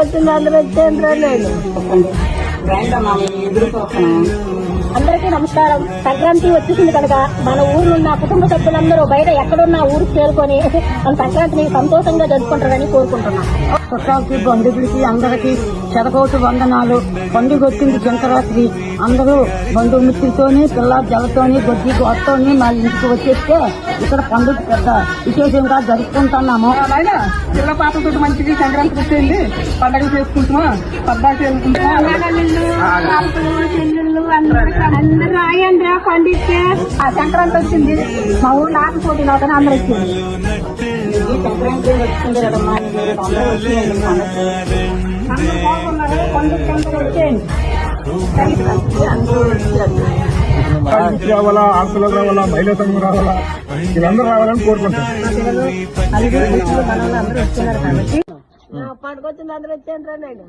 వచ్చింది అందరూ వచ్చేయండి. అందరికీ నమస్కారం. సంక్రాంతి వచ్చేసింది కనుక మన ఊర్లో ఉన్న కుటుంబ సభ్యులందరూ బయట ఎక్కడున్నా ఊరికి చేరుకొని మన సంక్రాంతిని సంతోషంగా జరుపుకుంటారని కోరుకుంటున్నాం. చుట్టాలకి బంధువులకి అందరికీ శతకోటి వందనాలు. పండుగ వచ్చింది సంక్రాంతి. అందరూ బంధుమిత్రులతోని పిల్ల జలతోని గొడ్డి గోత్తోని మా ఇంటికి వచ్చేస్తే ఇక్కడ పండుగ పెద్ద విశేషంగా జరుపుకుంటున్నాము. పిల్ల పాపతో మంచిది సంక్రాంతి వచ్చింది, పండుగ చేసుకుంటున్నాం, పద్దాకి అందరూ రాయండి పండిస్తే ఆ సంక్రాంతి వచ్చింది. మా ఊళ్ళో ఆటపోటీ లాగా అందరూ వచ్చింది. సంక్రాంతి వచ్చింది కదమ్మా, అందరూ వచ్చేయండి. అందరూ బాగున్నారు. పండుగ వచ్చేయండి. రావాలా, ఆడపిల్లలు రావాలా, మహిళా సంఘం రావాలా, వీళ్ళందరూ రావాలని కోరుకుంటాం. అందరూ వచ్చినారు కాబట్టి పండుగ వచ్చింది అందరూ వచ్చేయండి.